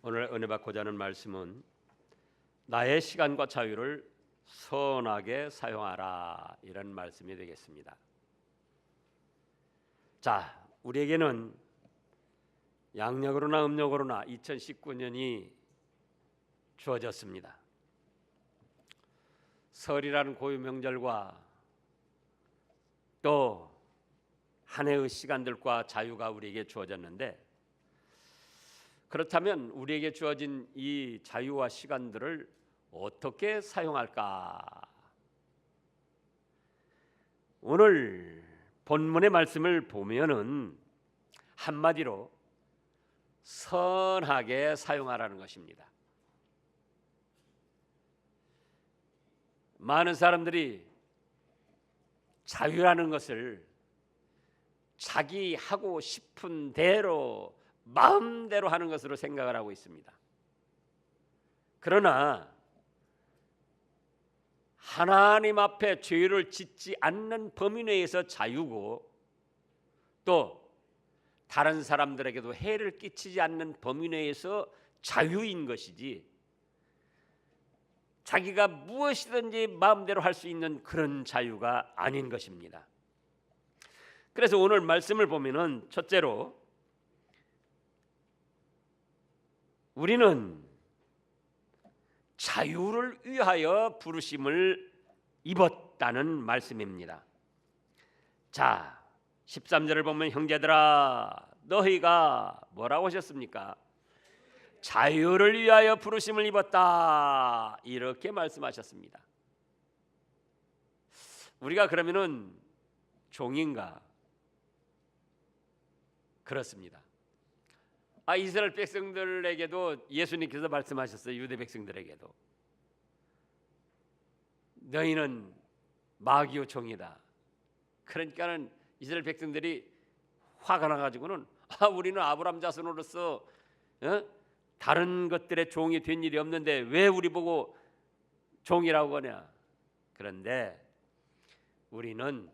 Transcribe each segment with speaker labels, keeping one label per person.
Speaker 1: 오늘 은혜 받고자 하는 말씀은 나의 시간과 자유를 선하게 사용하라, 이런 말씀이 되겠습니다. 자, 우리에게는 양력으로나 음력으로나 2019년이 주어졌습니다. 설이라는 고유 명절과 또 한 해의 시간들과 자유가 우리에게 주어졌는데, 그렇다면 우리에게 주어진 이 자유와 시간들을 어떻게 사용할까? 오늘 본문의 말씀을 보면은 한마디로 선하게 사용하라는 것입니다. 많은 사람들이 자유라는 것을 자기 하고 싶은 대로 마음대로 하는 것으로 생각을 하고 있습니다. 그러나 하나님 앞에 죄를 짓지 않는 범위 내에서 자유고, 또 다른 사람들에게도 해를 끼치지 않는 범위 내에서 자유인 것이지, 자기가 무엇이든지 마음대로 할 수 있는 그런 자유가 아닌 것입니다. 그래서 오늘 말씀을 보면은 첫째로 우리는 자유를 위하여 부르심을 입었다는 말씀입니다. 자, 13절을 보면 형제들아 너희가 뭐라고 하셨습니까? 자유를 위하여 부르심을 입었다, 이렇게 말씀하셨습니다. 우리가 그러면은 종인가? 그렇습니다. 이스라엘 백성들에게도 예수님께서 말씀하셨어요. 유대 백성들에게도 너희는 마귀의 종이다. 그러니까는 이스라엘 백성들이 화가 나가지고는 우리는 아브라함 자손으로서 다른 것들의 종이 된 일이 없는데 왜 우리 보고 종이라고 하냐. 그런데 우리는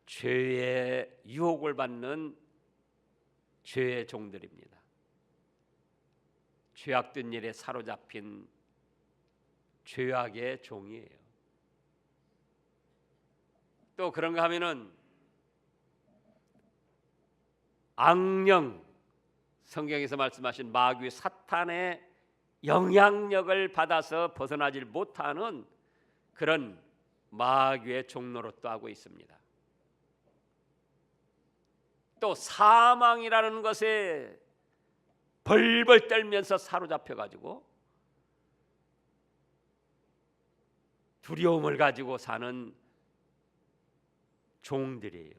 Speaker 1: 죄의 유혹을 받는 죄의 종들입니다. 죄악된 일에 사로잡힌 죄악의 종이에요. 또 그런가 하면은 악령, 성경에서 말씀하신 마귀 사탄의 영향력을 받아서 벗어나질 못하는 그런 마귀의 종노릇도 하고 있습니다. 또 사망이라는 것에 벌벌 떨면서 사로잡혀 가지고 두려움을 가지고 사는 종들이에요.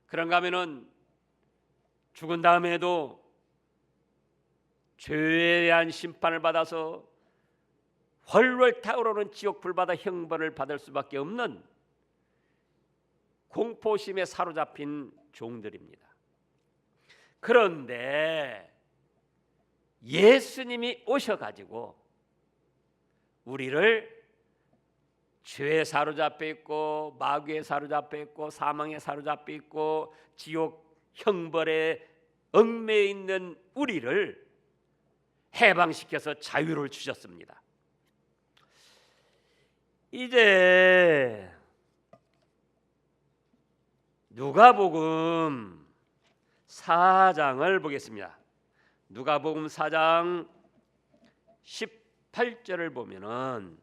Speaker 1: 그런가 하면은 죽은 다음에도 죄에 대한 심판을 받아서 훨훨 타오르는 지옥 불바다 형벌을 받을 수밖에 없는 공포심에 사로잡힌 종들입니다. 그런데 예수님이 오셔가지고 우리를 죄에 사로잡혀 있고 마귀에 사로잡혀 있고 사망에 사로잡혀 있고 지옥 형벌에 얽매여 있는 우리를 해방시켜서 자유를 주셨습니다. 이제 누가복음 4장을 보겠습니다. 누가복음 4장 18절을 보면은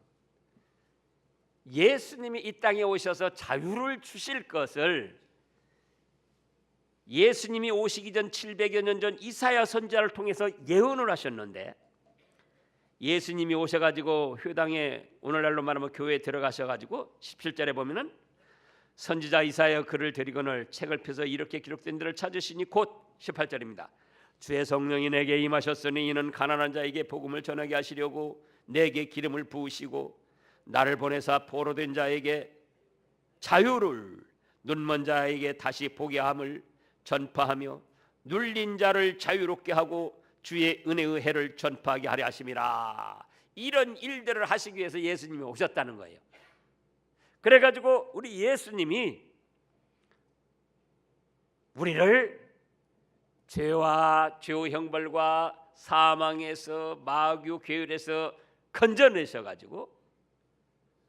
Speaker 1: 예수님이 이 땅에 오셔서 자유를 주실 것을 예수님이 오시기 전 700여 년 전 이사야 선지자를 통해서 예언을 하셨는데, 예수님이 오셔가지고 회당에, 오늘날로 말하면 교회에 들어가셔가지고 17절에 보면은 선지자 이사야 글을 드리거늘 책을 펴서 이렇게 기록된 데를 찾으시니 곧 18절입니다. 주의 성령이 내게 임하셨으니 이는 가난한 자에게 복음을 전하게 하시려고 내게 기름을 부으시고 나를 보내사 포로된 자에게 자유를, 눈먼 자에게 다시 보게 함을 전파하며 눌린 자를 자유롭게 하고 주의 은혜의 해를 전파하게 하려 하심이라. 이런 일들을 하시기 위해서 예수님이 오셨다는 거예요. 그래가지고 우리 예수님이 우리를 죄와 죄의 형벌과 사망에서 마귀 계율에서 건져내셔 가지고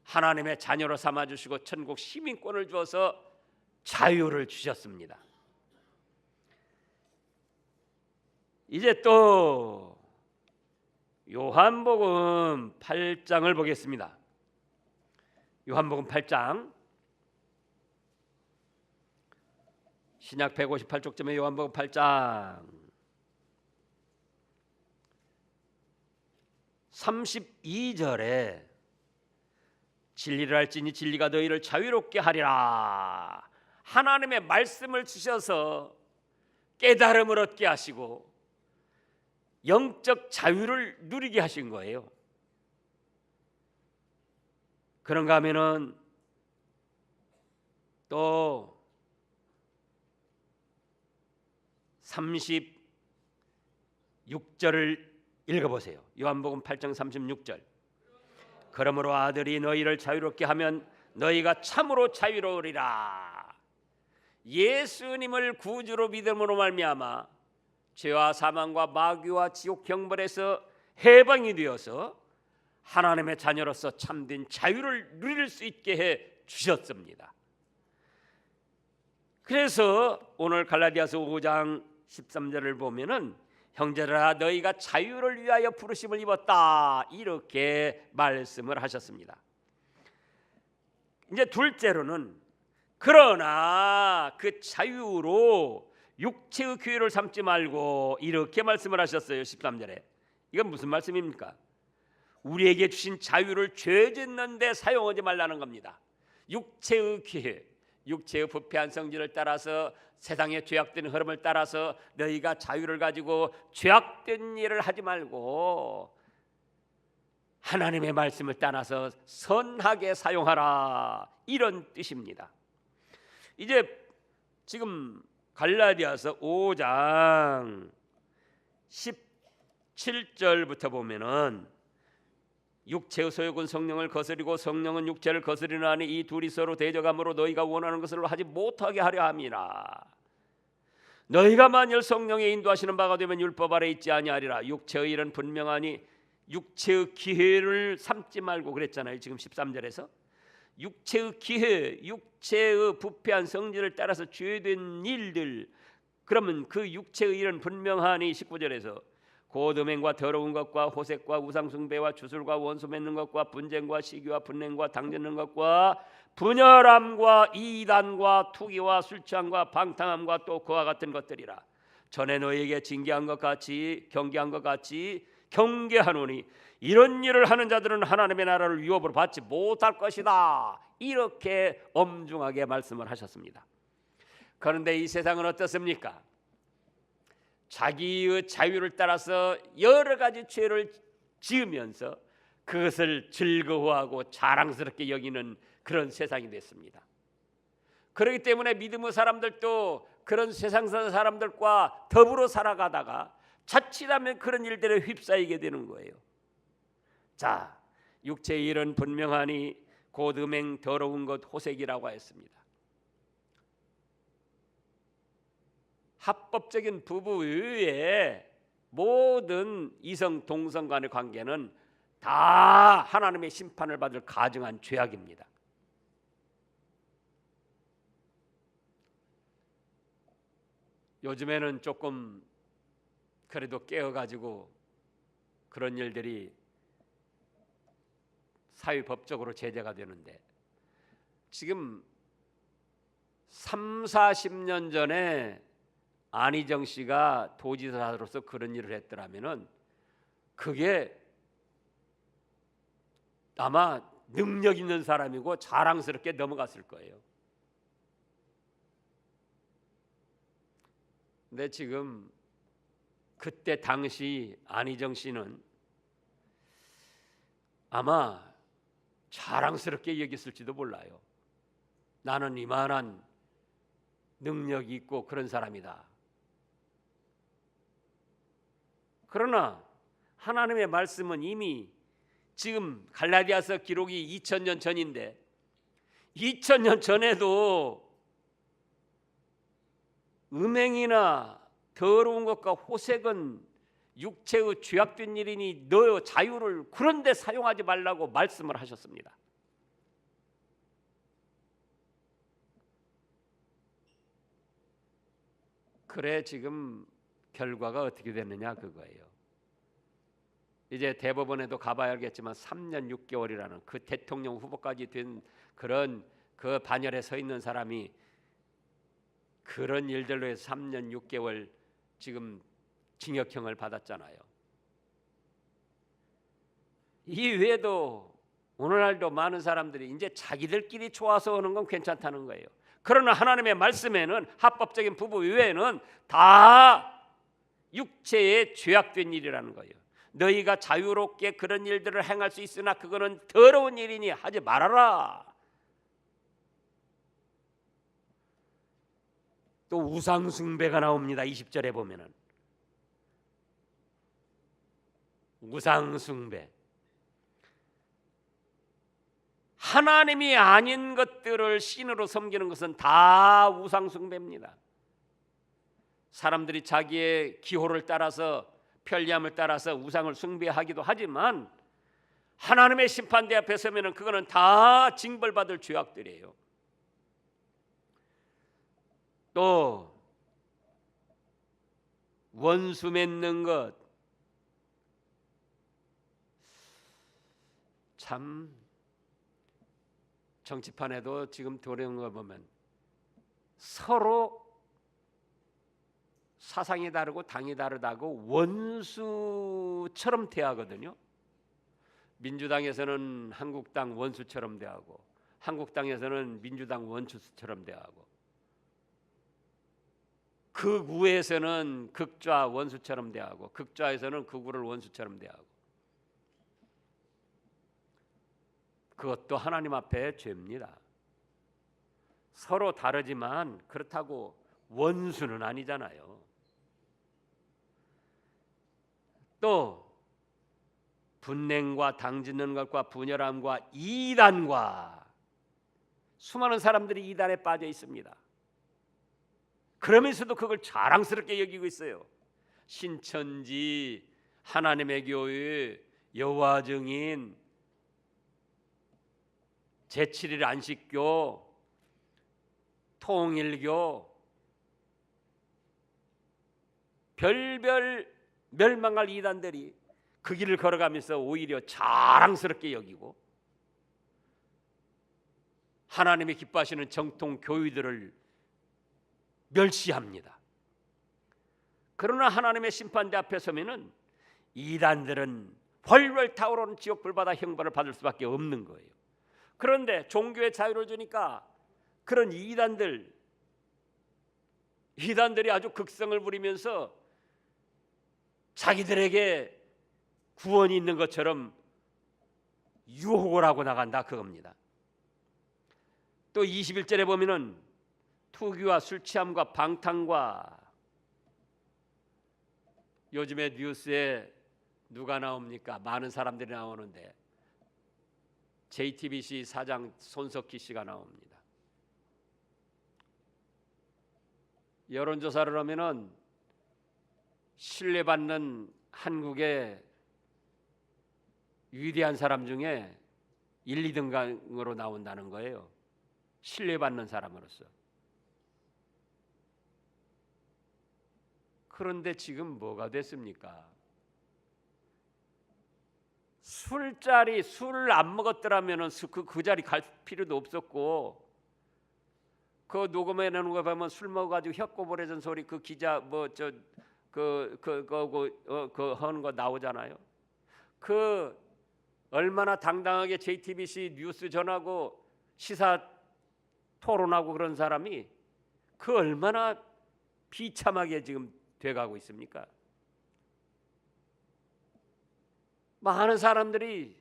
Speaker 1: 하나님의 자녀로 삼아 주시고 천국 시민권을 주어서 자유를 주셨습니다. 이제 또 요한복음 8장을 보겠습니다. 요한복음 8장 신약 158쪽쯤에 요한복음 8장 32절에 진리를 알지니 진리가 너희를 자유롭게 하리라. 하나님의 말씀을 주셔서 깨달음을 얻게 하시고 영적 자유를 누리게 하신 거예요. 그런가 하면은 또 36절을 읽어보세요. 요한복음 8장 36절. 그러므로 아들이 너희를 자유롭게 하면 너희가 참으로 자유로우리라. 예수님을 구주로 믿음으로 말미암아 죄와 사망과 마귀와 지옥 형벌에서 해방이 되어서 하나님의 자녀로서 참된 자유를 누릴 수 있게 해 주셨습니다. 그래서 오늘 갈라디아서 5장 13절을 보면은 형제들아 너희가 자유를 위하여 부르심을 입었다 이렇게 말씀을 하셨습니다. 이제 둘째로는 그러나 그 자유로 육체의 기회를 삼지 말고 이렇게 말씀을 하셨어요. 13절에 이건 무슨 말씀입니까? 우리에게 주신 자유를 죄 짓는 데 사용하지 말라는 겁니다. 육체의 기회, 육체의 부패한 성질을 따라서 세상의 죄악된 흐름을 따라서 너희가 자유를 가지고 죄악된 일을 하지 말고 하나님의 말씀을 따라서 선하게 사용하라 이런 뜻입니다. 이제 지금 갈라디아서 5장 17절부터 보면은 육체의 소욕은 성령을 거스리고 성령은 육체를 거스리나니 이 둘이 서로 대적함으로 너희가 원하는 것을 하지 못하게 하려 함이라. 너희가 만일 성령의 인도하시는 바가 되면 율법 아래 있지 아니하리라. 육체의 일은 분명하니 육체의 기회를 삼지 말고 그랬잖아요. 지금 13절에서 육체의 기회, 육체의 부패한 성질을 따라서 죄된 일들, 그러면 그 육체의 일은 분명하니 19절에서 고드맹과 더러운 것과 호색과 우상숭배와 주술과 원수 맺는 것과 분쟁과 시기와 분냉과 당짓는 것과 분열함과 이단과 투기와 술취함과 방탕함과 또 그와 같은 것들이라. 전에 너희에게 징계한 것 같이 경계한 것 같이 경계하노니 이런 일을 하는 자들은 하나님의 나라를 유업으로 받지 못할 것이다. 이렇게 엄중하게 말씀을 하셨습니다. 그런데 이 세상은 어떻습니까? 자기의 자유를 따라서 여러 가지 죄를 지으면서 그것을 즐거워하고 자랑스럽게 여기는 그런 세상이 됐습니다. 그렇기 때문에 믿음의 사람들도 그런 세상 사람들과 더불어 살아가다가 자칫하면 그런 일들에 휩싸이게 되는 거예요. 자, 육체의 일은 분명하니 곧 음행, 더러운 것, 호색이라고 했습니다. 합법적인 부부 외에 모든 이성 동성 간의 관계는 다 하나님의 심판을 받을 가증한 죄악입니다. 요즘에는 조금 그래도 깨어가지고 그런 일들이 사회법적으로 제재가 되는데 지금 30-40년 전에 안희정 씨가 도지사로서 그런 일을 했더라면은 그게 아마 능력 있는 사람이고 자랑스럽게 넘어갔을 거예요. 근데 지금 그때 당시 안희정 씨는 아마 자랑스럽게 여겼을지도 몰라요. 나는 이만한 능력이 있고 그런 사람이다. 그러나 하나님의 말씀은 이미 지금 갈라디아서 기록이 2000년 전인데 2000년 전에도 음행이나 더러운 것과 호색은 육체의 죄악된 일이니 너 자유를 그런 데 사용하지 말라고 말씀을 하셨습니다. 그래 지금 결과가 어떻게 됐느냐 그거예요. 이제 대법원에도 가봐야 알겠지만 3년 6개월이라는 그 대통령 후보까지 된 그런 그 반열에 서 있는 사람이 그런 일들로 해서 3년 6개월 지금 징역형을 받았잖아요. 이 외에도 오늘날도 많은 사람들이 이제 자기들끼리 좋아서 오는 건 괜찮다는 거예요. 그러나 하나님의 말씀에는 합법적인 부부 외에는 다 육체의 죄악된 일이라는 거예요. 너희가 자유롭게 그런 일들을 행할 수 있으나 그거는 더러운 일이니 하지 말아라. 또 우상 숭배가 나옵니다. 20절에 보면은 우상 숭배, 하나님이 아닌 것들을 신으로 섬기는 것은 다 우상 숭배입니다. 사람들이 자기의 기호를 따라서 편리함을 따라서 우상을 숭배하기도 하지만 하나님의 심판대 앞에 서면은 그거는 다 징벌받을 죄악들이에요. 또 원수 맺는 것, 참 정치판에도 지금 도래한 거 보면 서로 사상이 다르고 당이 다르다고 원수처럼 대하거든요. 민주당에서는 한국당 원수처럼 대하고 한국당에서는 민주당 원수처럼 대하고 극우에서는 극좌 원수처럼 대하고 극좌에서는 극우를 원수처럼 대하고 그것도 하나님 앞에 죄입니다. 서로 다르지만 그렇다고 원수는 아니잖아요. 또 분냉과 당짓는 것과 분열함과 이단과 수많은 사람들이 이단에 빠져 있습니다. 그러면서도 그걸 자랑스럽게 여기고 있어요. 신천지, 하나님의 교회, 여호와 증인, 제7일 안식교, 통일교, 별별 멸망할 이단들이 그 길을 걸어가면서 오히려 자랑스럽게 여기고 하나님이 기뻐하시는 정통 교회들을 멸시합니다. 그러나 하나님의 심판대 앞에 서면은 이단들은 훨훨 타오르는 지옥 불바다 형벌을 받을 수밖에 없는 거예요. 그런데 종교의 자유를 주니까 그런 이단들이 아주 극성을 부리면서 자기들에게 구원이 있는 것처럼 유혹을 하고 나간다 그겁니다. 또 21절에 보면은 투기와 술 취함과 방탕과 요즘에 뉴스에 누가 나옵니까? 많은 사람들이 나오는데 JTBC 사장 손석희 씨가 나옵니다. 여론조사를 하면은 신뢰받는 한국의 위대한 사람 중에 1, 2등으로 나온다는 거예요. 신뢰받는 사람으로서. 그런데 지금 뭐가 됐습니까? 술자리 술을 안 먹었더라면은 그 자리 갈 필요도 없었고 그 녹음해 놓은 거 보면 술 먹어가지고 혀꼬부러진 소리 그 기자 뭐 저 그 하는 거 나오잖아요. 그 얼마나 당당하게 JTBC 뉴스 전하고 시사 토론하고 그런 사람이 그 얼마나 비참하게 지금 돼가고 있습니까? 많은 사람들이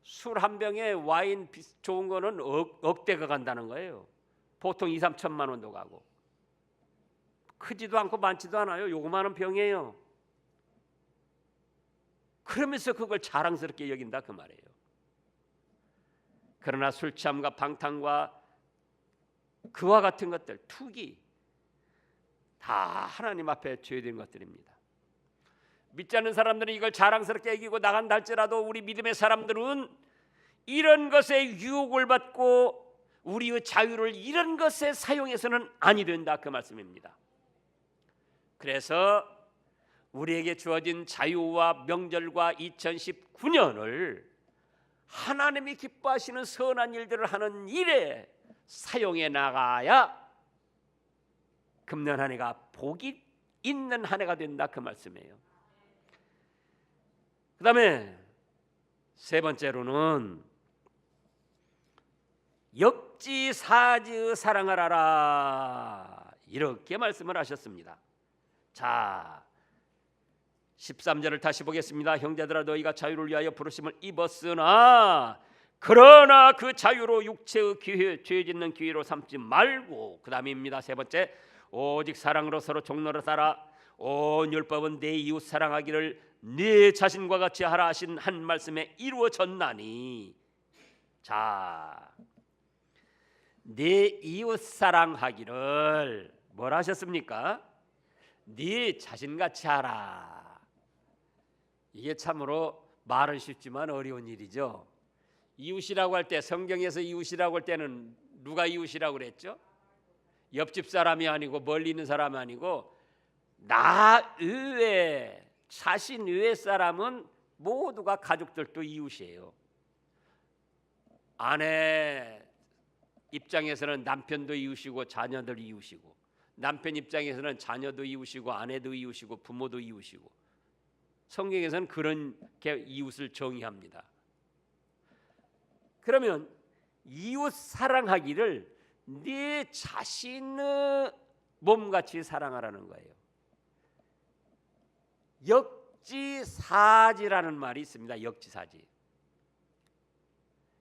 Speaker 1: 술 한 병에 와인 좋은 거는 억대가 간다는 거예요. 보통 2, 3천만 원도 가고 크지도 않고 많지도 않아요. 요거만한 병이에요. 그러면서 그걸 자랑스럽게 여긴다 그 말이에요. 그러나 술 취함과 방탕과 그와 같은 것들, 투기, 다 하나님 앞에 죄된 것들입니다. 믿지 않는 사람들은 이걸 자랑스럽게 여기고 나간다 할지라도 우리 믿음의 사람들은 이런 것에 유혹을 받고 우리의 자유를 이런 것에 사용해서는 아니 된다, 그 말씀입니다. 그래서 우리에게 주어진 자유와 명절과 2019년을 하나님이 기뻐하시는 선한 일들을 하는 일에 사용해 나가야 금년 한 해가 복이 있는 한 해가 된다, 그 말씀이에요. 그 다음에 세 번째로는 역지사지의 사랑을 하라, 이렇게 말씀을 하셨습니다. 자, 13절을 다시 보겠습니다. 형제들아, 너희가 자유를 위하여 부르심을 입었으나 그러나 그 자유로 육체의 기회, 죄 짓는 기회로 삼지 말고, 그 다음입니다. 세 번째, 오직 사랑으로 서로 종로를 따라 온 율법은 내 이웃 사랑하기를 네 자신과 같이 하라 하신 한 말씀에 이루어졌나니. 자, 네 이웃 사랑하기를 뭘 하셨습니까? 네 자신같이 하라. 이게 참으로 말은 쉽지만 어려운 일이죠. 이웃이라고 할 때, 성경에서 이웃이라고 할 때는 누가 이웃이라고 그랬죠? 옆집 사람이 아니고 멀리 있는 사람이 아니고 나 의외, 자신 의외 사람은 모두가 가족들도 이웃이에요. 아내 입장에서는 남편도 이웃이고 자녀들 이웃이고, 남편 입장에서는 자녀도 이웃이고 아내도 이웃이고 부모도 이웃이고, 성경에서는 그런 이웃을 정의합니다. 그러면 이웃 사랑하기를 네 자신의 몸같이 사랑하라는 거예요. 역지사지라는 말이 있습니다. 역지사지.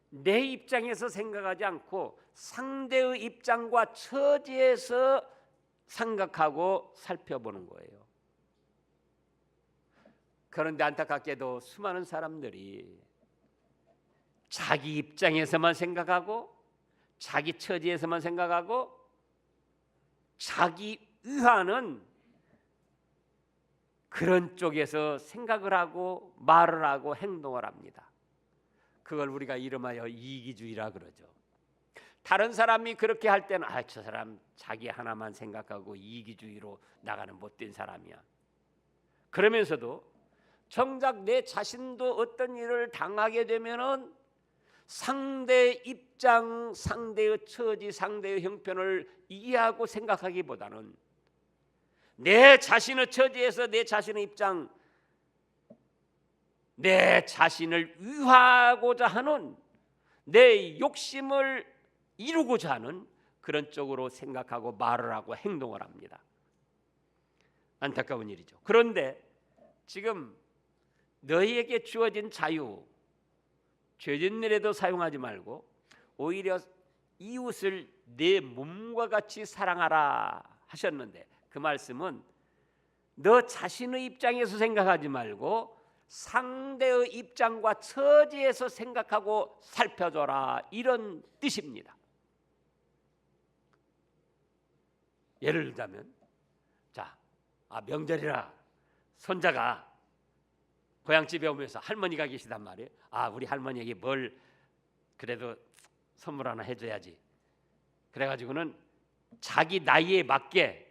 Speaker 1: 내 입장에서 생각하지 않고 상대의 입장과 처지에서 생각하고 살펴보는 거예요. 그런데 안타깝게도 수많은 사람들이 자기 입장에서만 생각하고 자기 처지에서만 생각하고 자기 의하는 그런 쪽에서 생각을 하고 말을 하고 행동을 합니다. 그걸 우리가 이름하여 이기주의라 그러죠. 다른 사람이 그렇게 할 때는 저 사람 자기 하나만 생각하고 이기주의로 나가는 못된 사람이야. 그러면서도 정작 내 자신도 어떤 일을 당하게 되면은 상대의 입장, 상대의 처지, 상대의 형편을 이해하고 생각하기보다는 내 자신의 처지에서 내 자신의 입장, 내 자신을 위하고자 하는, 내 욕심을 이루고자 하는 그런 쪽으로 생각하고 말을 하고 행동을 합니다. 안타까운 일이죠. 그런데 지금 너희에게 주어진 자유, 죄진 일에도 사용하지 말고 오히려 이웃을 내 몸과 같이 사랑하라 하셨는데, 그 말씀은 너 자신의 입장에서 생각하지 말고 상대의 입장과 처지에서 생각하고 살펴줘라, 이런 뜻입니다. 예를 들자면, 명절이라 손자가 고향집에 오면서 할머니가 계시단 말이에요. 우리 할머니에게 뭘 그래도 선물 하나 해줘야지. 그래가지고는 자기 나이에 맞게,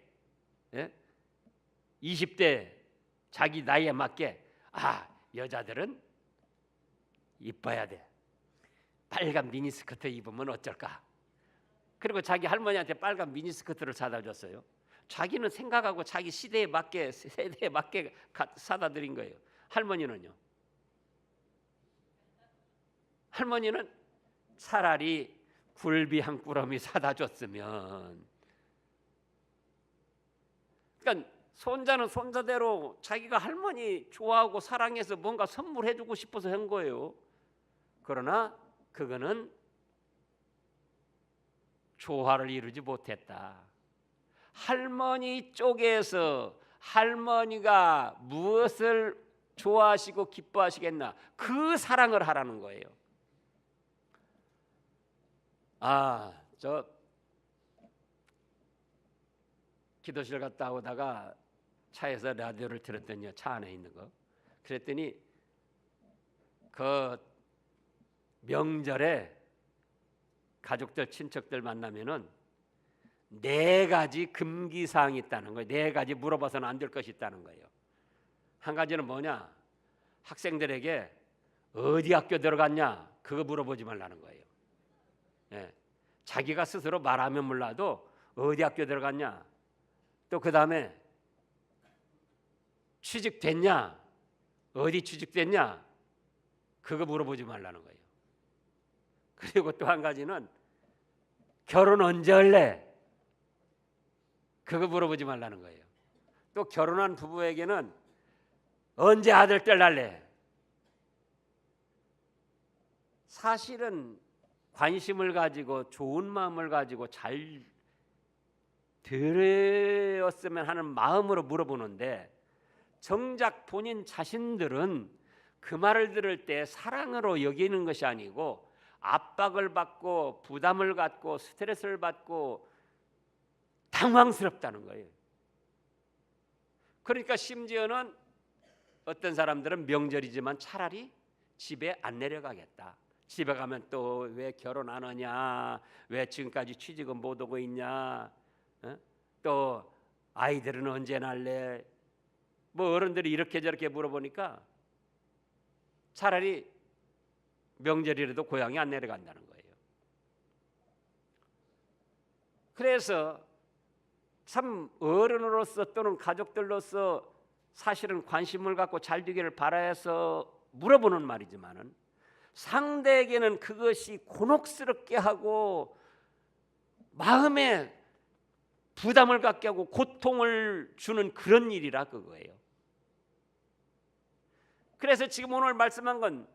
Speaker 1: 20대 자기 나이에 맞게, 여자들은 이뻐야 돼. 빨간 미니스커트 입으면 어쩔까? 그리고 자기 할머니한테 빨간 미니스커트를 사다 줬어요. 자기는 생각하고 자기 시대에 맞게, 세대에 맞게 사다 드린 거예요. 할머니는요? 할머니는 차라리 굴비 한 꾸러미 사다 줬으면. 그러니까 손자는 손자대로 자기가 할머니 좋아하고 사랑해서 뭔가 선물해주고 싶어서 한 거예요. 그러나 그거는 조화를 이루지 못했다. 할머니 쪽에서 할머니가 무엇을 좋아하시고 기뻐하시겠나, 그 사랑을 하라는 거예요. 기도실 갔다 오다가 차에서 라디오를 들었더니요, 차 안에 있는 거. 그랬더니 그 명절에 가족들 친척들 만나면은 4가지 금기사항이 있다는 거예요. 4가지 물어봐서는 안 될 것이 있다는 거예요. 한 가지는 뭐냐? 학생들에게 어디 학교 들어갔냐? 그거 물어보지 말라는 거예요. 예. 자기가 스스로 말하면 몰라도 어디 학교 들어갔냐? 또 그 다음에 취직됐냐? 어디 취직됐냐? 그거 물어보지 말라는 거예요. 그리고 또 한 가지는 결혼 언제 할래? 그거 물어보지 말라는 거예요. 또 결혼한 부부에게는 언제 아들 딸 낳을래? 사실은 관심을 가지고 좋은 마음을 가지고 잘 들었으면 하는 마음으로 물어보는데, 정작 본인 자신들은 그 말을 들을 때 사랑으로 여기는 것이 아니고 압박을 받고 부담을 갖고 스트레스를 받고 당황스럽다는 거예요. 그러니까 심지어는 어떤 사람들은 명절이지만 차라리 집에 안 내려가겠다. 집에 가면 또 왜 결혼 안 하냐, 왜 지금까지 취직은 못 오고 있냐, 또 아이들은 언제 낳을래, 뭐 어른들이 이렇게 저렇게 물어보니까 차라리 명절이라도 고향에 안 내려간다는 거예요. 그래서 참 어른으로서 또는 가족들로서 사실은 관심을 갖고 잘 되기를 바라서 물어보는 말이지만은, 상대에게는 그것이 곤혹스럽게 하고 마음에 부담을 갖게 하고 고통을 주는 그런 일이라 그거예요. 그래서 지금 오늘 말씀한 건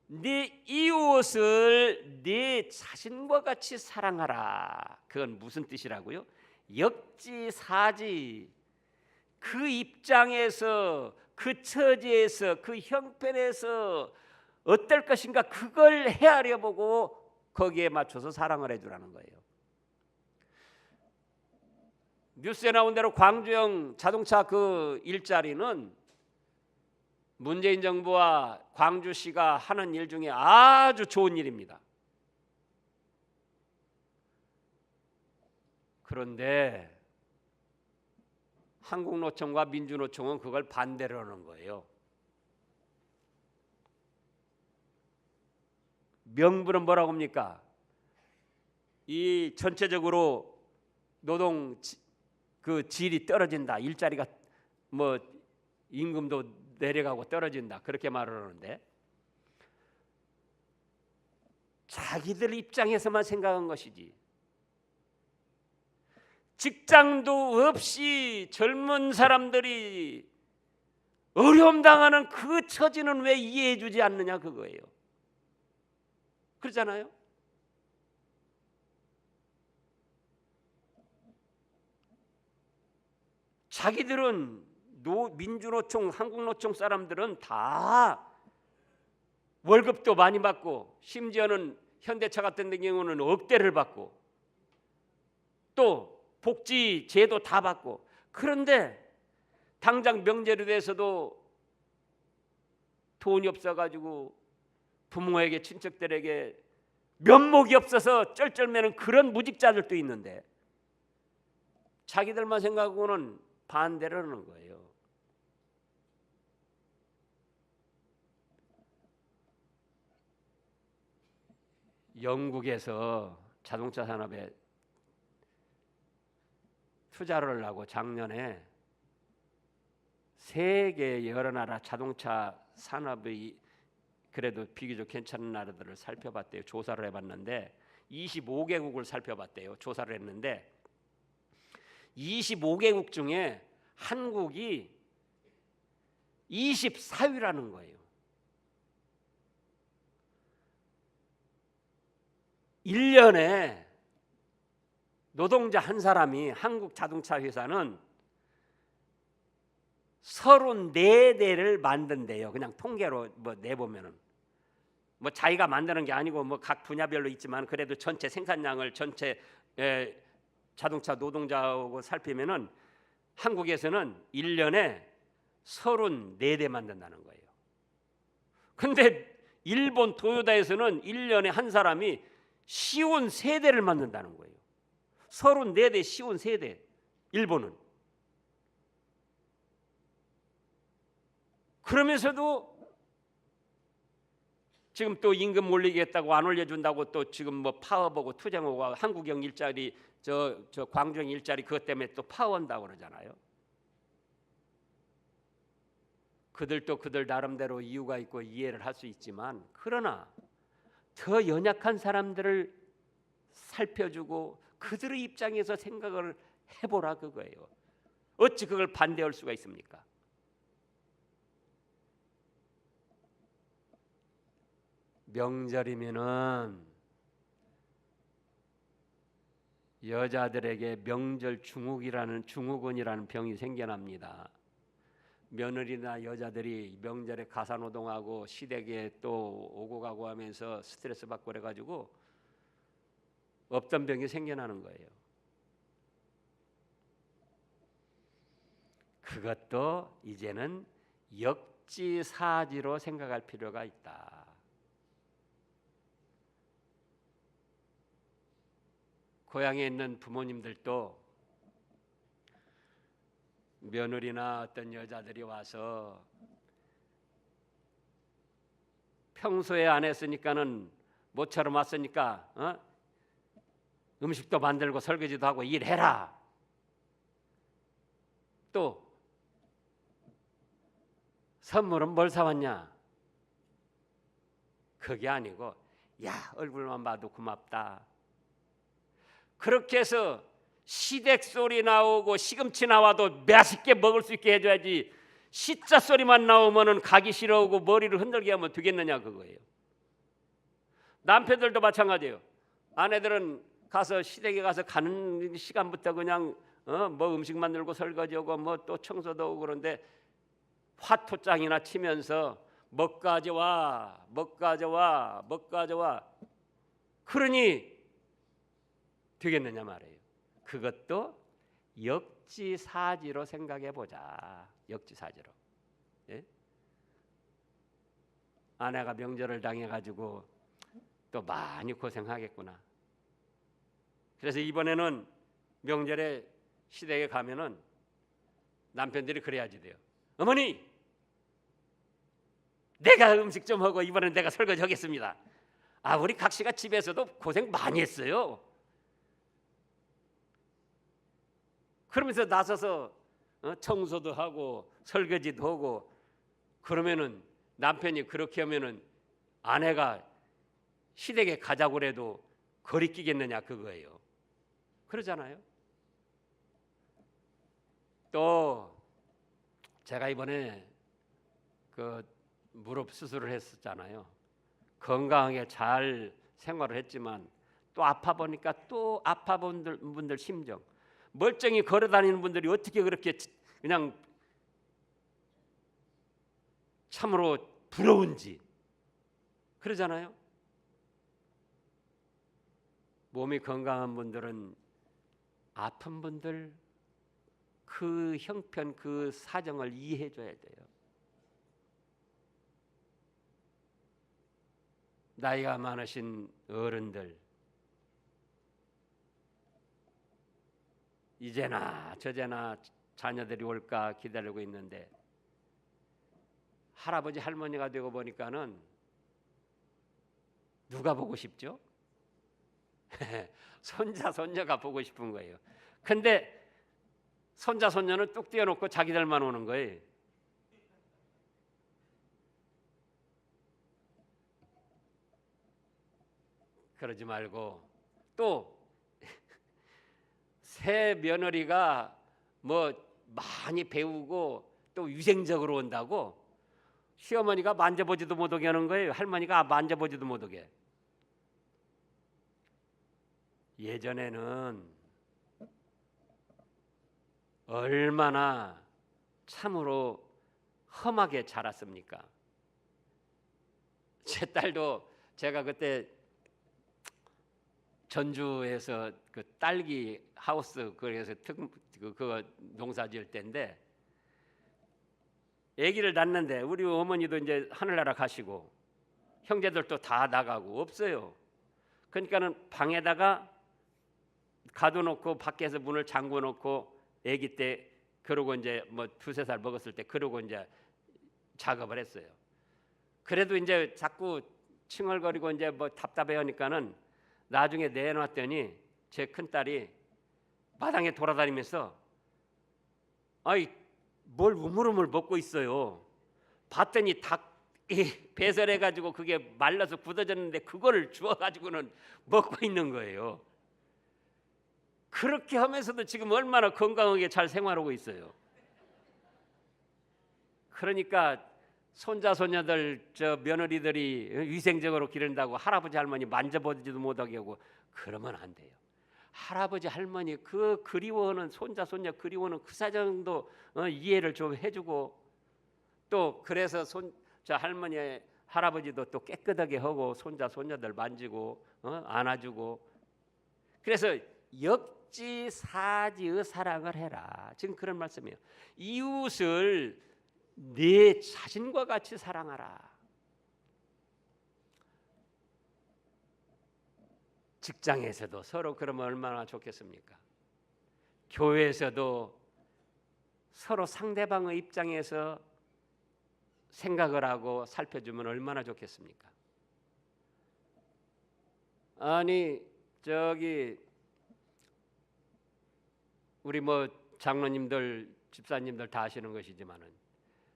Speaker 1: 네 이웃을 네 자신과 같이 사랑하라. 그건 무슨 뜻이라고요? 역지사지. 그 입장에서, 그 처지에서, 그 형편에서 어떨 것인가, 그걸 헤아려 보고 거기에 맞춰서 사랑을 해주라는 거예요. 뉴스에 나온 대로 광주형 자동차 그 일자리는 문재인 정부와 광주시가 하는 일 중에 아주 좋은 일입니다. 그런데 한국노총과 민주노총은 그걸 반대로 하는 거예요. 명분은 뭐라고 합니까? 이 전체적으로 노동 그 질이 떨어진다, 일자리가 뭐 임금도 내려가고 떨어진다, 그렇게 말을 하는데, 자기들 입장에서만 생각한 것이지 직장도 없이 젊은 사람들이 어려움 당하는 그 처지는 왜 이해해 주지 않느냐, 그거예요. 그렇잖아요. 자기들은 민주노총, 한국노총 사람들은 다 월급도 많이 받고, 심지어는 현대차 같은 경우는 억대를 받고, 또 복지 제도 다 받고, 그런데 당장 명절에 대해서도 돈이 없어가지고 부모에게, 친척들에게 면목이 없어서 쩔쩔매는 그런 무직자들도 있는데, 자기들만 생각하고는 반대를 하는 거예요. 영국에서 자동차 산업에 투자를 하고 작년에 세계 여러 나라 자동차 산업이 그래도 비교적 괜찮은 나라들을 살펴봤대요. 조사를 해봤는데 25개국을 살펴봤대요. 조사를 했는데 25개국 중에 한국이 24위라는 거예요. 1년에 노동자 한 사람이, 한국 자동차 회사는 34대를 만든대요. 그냥 통계로 뭐 내보면은, 뭐 자기가 만드는 게 아니고 뭐 각 분야별로 있지만 그래도 전체 생산량을 전체 자동차 노동자하고 살피면은 한국에서는 1년에 34대 만든다는 거예요. 근데 일본 도요다에서는 1년에 한 사람이 시온 3대를 만든다는 거예요. 34대 시온 3대. 일본은. 그러면서도 지금 또 임금 올리겠다고 안 올려준다고 또 지금 뭐 파업하고 투쟁하고 한국형 일자리 저 광주형 일자리 그것 때문에 또 파업한다고 그러잖아요. 그들도 그들 나름대로 이유가 있고 이해를 할 수 있지만 그러나 더 연약한 사람들을 살펴주고 그들의 입장에서 생각을 해보라 그거예요. 어찌 그걸 반대할 수가 있습니까? 명절이면은 여자들에게 명절 증후군이라는 병이 생겨납니다. 며느리나 여자들이 명절에 가사노동하고 시댁에 또 오고 가고 하면서 스트레스 받고 그래가지고 없던 병이 생겨나는 거예요. 그것도 이제는 역지사지로 생각할 필요가 있다. 고향에 있는 부모님들도 며느리나 어떤 여자들이 와서 평소에 안 했으니까는 모처럼 왔으니까 음식도 만들고 설거지도 하고 일해라. 또 선물은 뭘 사왔냐? 그게 아니고 야 얼굴만 봐도 고맙다. 그렇게 해서 시댁 소리 나오고 시금치 나와도 맛있게 먹을 수 있게 해줘야지. 시자 소리만 나오면은 가기 싫어하고 머리를 흔들게 하면 되겠느냐 그거예요. 남편들도 마찬가지예요. 아내들은 가서 시댁에 가서 가는 시간부터 그냥 뭐 음식 만들고 설거지하고 뭐 또 청소도 하고 그런데 화토장이나 치면서 먹 가져와 그러니 되겠느냐 말이에요. 그것도 역지사지로 생각해 보자. 역지사지로. 예? 아내가 명절을 당해가지고 또 많이 고생하겠구나. 그래서 이번에는 명절에 시댁에 가면은 남편들이 그래야지 돼요. 어머니, 내가 음식 좀 하고 이번엔 내가 설거지 하겠습니다. 아, 우리 각시가 집에서도 고생 많이 했어요. 그러면서 나서서 청소도 하고 설거지도 하고 그러면은 남편이 그렇게 하면은 아내가 시댁에 가자고 그래도 거리 끼겠느냐 그거예요. 그러잖아요. 또 제가 이번에 그 무릎 수술을 했었잖아요. 건강하게 잘 생활을 했지만 또 아파 보니까 또 아파 분들 심정 멀쩡히 걸어 다니는 분들이 어떻게 그렇게 그냥 참으로 부러운지 그러잖아요. 몸이 건강한 분들은 아픈 분들 그 형편 그 사정을 이해해 줘야 돼요. 나이가 많으신 어른들 이제나 저제나 자녀들이 올까 기다리고 있는데 할아버지 할머니가 되고 보니까는 누가 보고 싶죠? 손자 손녀가 보고 싶은 거예요. 근데 손자 손녀는 뚝 띄워놓고 자기들만 오는 거예요. 그러지 말고 또 새 며느리가 뭐 많이 배우고 또 위생적으로 온다고 시어머니가 만져보지도 못하게 하는 거예요. 할머니가 만져보지도 못하게. 예전에는 얼마나 참으로 험하게 자랐습니까? 제 딸도 제가 그때 전주에서 그 딸기 하우스 그래서 그거 농사 지을 때인데 아기를 낳는데 우리 어머니도 이제 하늘나라 가시고 형제들도 다 나가고 없어요. 그러니까는 방에다가 가둬놓고 밖에서 문을 잠궈놓고 아기 때 그러고 이제 뭐 2~3살 먹었을 때 그러고 이제 작업을 했어요. 그래도 이제 자꾸 칭얼거리고 이제 뭐 답답해 하니까는 나중에 내놨더니 제 큰딸이 마당에 돌아다니면서 아이 뭘 우물우물 먹고 있어요. 봤더니 닭이 배설해가지고 그게 말라서 굳어졌는데 그거를 주워가지고는 먹고 있는 거예요. 그렇게 하면서도 지금 얼마나 건강하게 잘 생활하고 있어요. 그러니까 손자 손녀들 저 며느리들이 위생적으로 기른다고 할아버지 할머니 만져보지도 못하게 하고 그러면 안 돼요. 할아버지 할머니 그 그리워하는 손자 손녀 그리워하는 그 사정도 이해를 좀 해주고 또 그래서 손자 할머니 할아버지도 또 깨끗하게 하고 손자 손녀들 만지고 안아주고 그래서 역지사지의 사랑을 해라. 지금 그런 말씀이에요. 이웃을 네 자신과 같이 사랑하라. 직장에서도 서로 그러면 얼마나 좋겠습니까? 교회에서도 서로 상대방의 입장에서 생각을 하고 살펴주면 얼마나 좋겠습니까? 아니 저기 우리 뭐 장로님들 집사님들 다 아시는 것이지만은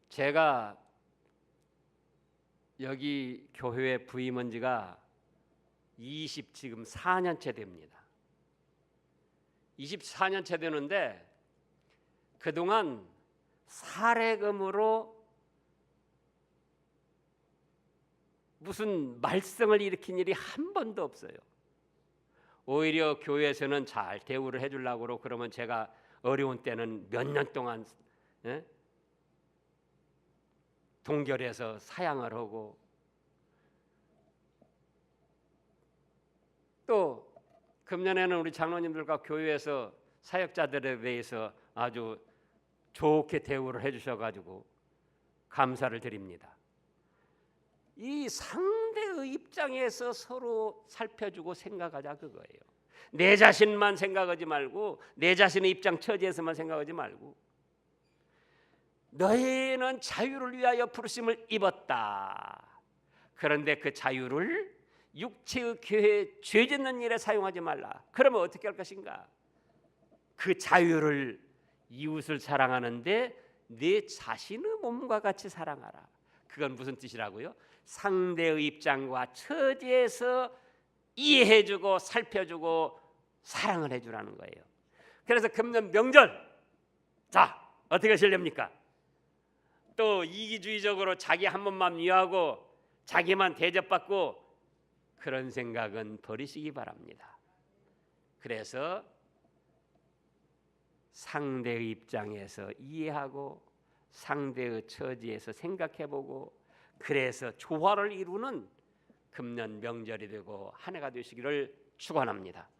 Speaker 1: 제가 여기 교회에 부임한 지가 지금 4년째 됩니다. 24년째 되는데 그동안 사례금으로 무슨 말썽을 일으킨 일이 한 번도 없어요. 오히려 교회에서는 잘 대우를 해주려고 그러면 제가 어려운 때는 몇 년 동안 동결해서 사양을 하고 또 금년에는 우리 장로님들과 교회에서 사역자들에 대해서 아주 좋게 대우를 해주셔가지고 감사를 드립니다. 이 상대의 입장에서 서로 살펴주고 생각하자 그거예요. 내 자신만 생각하지 말고 내 자신의 입장 처지에서만 생각하지 말고 너희는 자유를 위하여 부르심을 입었다. 그런데 그 자유를 육체의 교회에 죄 짓는 일에 사용하지 말라. 그러면 어떻게 할 것인가? 그 자유를 이웃을 사랑하는데 내 자신의 몸과 같이 사랑하라. 그건 무슨 뜻이라고요? 상대의 입장과 처지에서 이해해주고 살펴주고 사랑을 해주라는 거예요. 그래서 금년 명절 자 어떻게 하시렵니까? 또 이기주의적으로 자기 한 번만 위하고 자기만 대접받고 그런 생각은 버리시기 바랍니다. 그래서 상대의 입장에서 이해하고 상대의 처지에서 생각해보고 그래서 조화를 이루는 금년 명절이 되고 한 해가 되시기를 축원합니다.